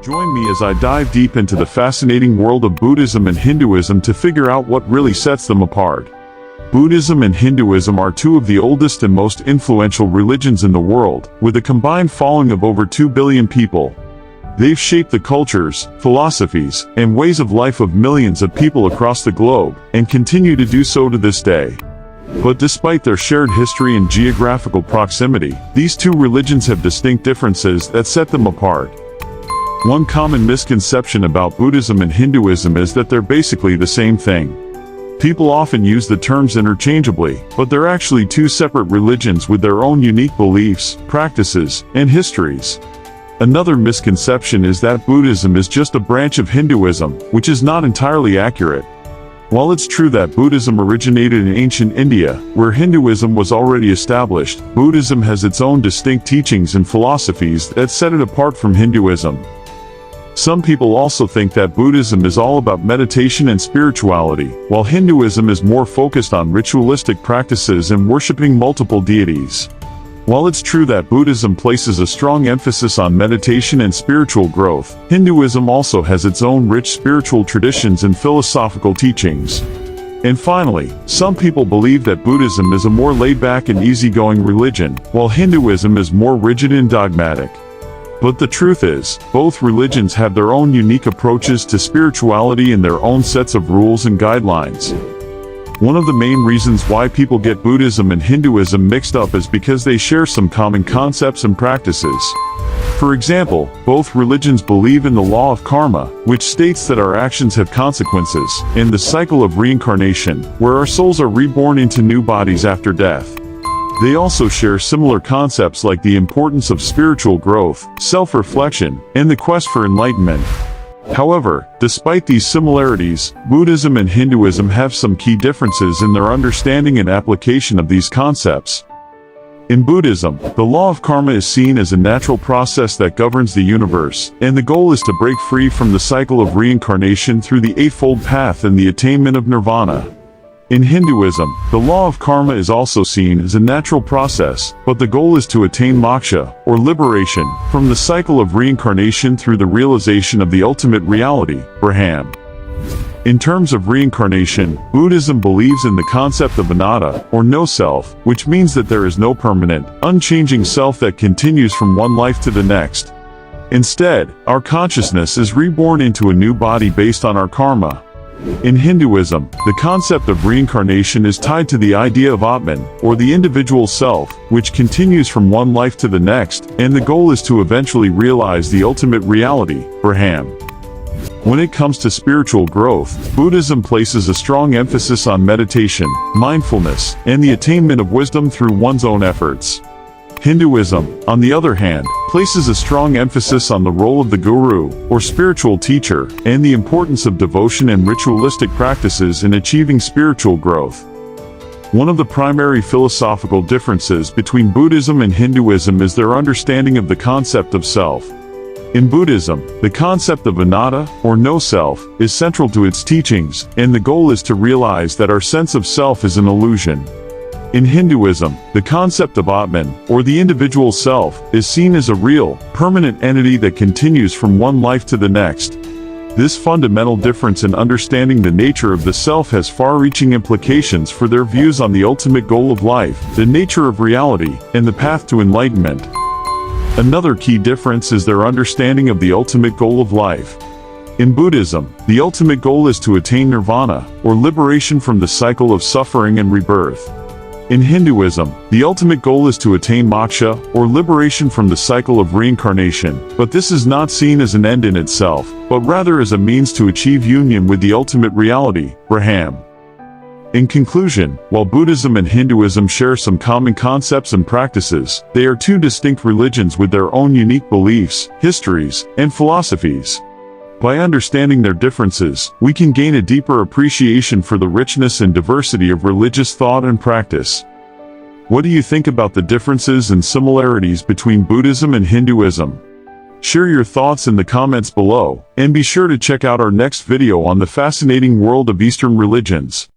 Join me as I dive deep into the fascinating world of Buddhism and Hinduism to figure out what really sets them apart. Buddhism and Hinduism are two of the oldest and most influential religions in the world, with a combined following of over 2 billion people. They've shaped the cultures, philosophies, and ways of life of millions of people across the globe, and continue to do so to this day. But despite their shared history and geographical proximity, these two religions have distinct differences that set them apart. One common misconception about Buddhism and Hinduism is that they're basically the same thing. People often use the terms interchangeably, but they're actually two separate religions with their own unique beliefs, practices, and histories. Another misconception is that Buddhism is just a branch of Hinduism, which is not entirely accurate. While it's true that Buddhism originated in ancient India, where Hinduism was already established, Buddhism has its own distinct teachings and philosophies that set it apart from Hinduism. Some people also think that Buddhism is all about meditation and spirituality, while Hinduism is more focused on ritualistic practices and worshipping multiple deities. While it's true that Buddhism places a strong emphasis on meditation and spiritual growth, Hinduism also has its own rich spiritual traditions and philosophical teachings. And finally, some people believe that Buddhism is a more laid-back and easygoing religion, while Hinduism is more rigid and dogmatic. But the truth is, both religions have their own unique approaches to spirituality and their own sets of rules and guidelines. One of the main reasons why people get Buddhism and Hinduism mixed up is because they share some common concepts and practices. For example, both religions believe in the law of karma, which states that our actions have consequences, and the cycle of reincarnation, where our souls are reborn into new bodies after death. They also share similar concepts like the importance of spiritual growth, self-reflection, and the quest for enlightenment. However, despite these similarities, Buddhism and Hinduism have some key differences in their understanding and application of these concepts. In Buddhism, the law of karma is seen as a natural process that governs the universe, and the goal is to break free from the cycle of reincarnation through the Eightfold Path and the attainment of nirvana. In Hinduism, the law of karma is also seen as a natural process, but the goal is to attain moksha, or liberation, from the cycle of reincarnation through the realization of the ultimate reality, Brahman. In terms of reincarnation, Buddhism believes in the concept of anatta, or no self, which means that there is no permanent, unchanging self that continues from one life to the next. Instead, our consciousness is reborn into a new body based on our karma. In Hinduism, the concept of reincarnation is tied to the idea of Atman, or the individual self, which continues from one life to the next, and the goal is to eventually realize the ultimate reality, Brahman. When it comes to spiritual growth, Buddhism places a strong emphasis on meditation, mindfulness, and the attainment of wisdom through one's own efforts. Hinduism, on the other hand, places a strong emphasis on the role of the guru, or spiritual teacher, and the importance of devotion and ritualistic practices in achieving spiritual growth. One of the primary philosophical differences between Buddhism and Hinduism is their understanding of the concept of self. In Buddhism, the concept of anatta, or no self, is central to its teachings, and the goal is to realize that our sense of self is an illusion. In Hinduism, the concept of Atman, or the individual self, is seen as a real, permanent entity that continues from one life to the next. This fundamental difference in understanding the nature of the self has far-reaching implications for their views on the ultimate goal of life, the nature of reality, and the path to enlightenment. Another key difference is their understanding of the ultimate goal of life. In Buddhism, the ultimate goal is to attain nirvana, or liberation from the cycle of suffering and rebirth. In Hinduism, the ultimate goal is to attain moksha, or liberation from the cycle of reincarnation, but this is not seen as an end in itself, but rather as a means to achieve union with the ultimate reality, Brahman. In conclusion, while Buddhism and Hinduism share some common concepts and practices, they are two distinct religions with their own unique beliefs, histories, and philosophies. By understanding their differences, we can gain a deeper appreciation for the richness and diversity of religious thought and practice. What do you think about the differences and similarities between Buddhism and Hinduism? Share your thoughts in the comments below, and be sure to check out our next video on the fascinating world of Eastern religions.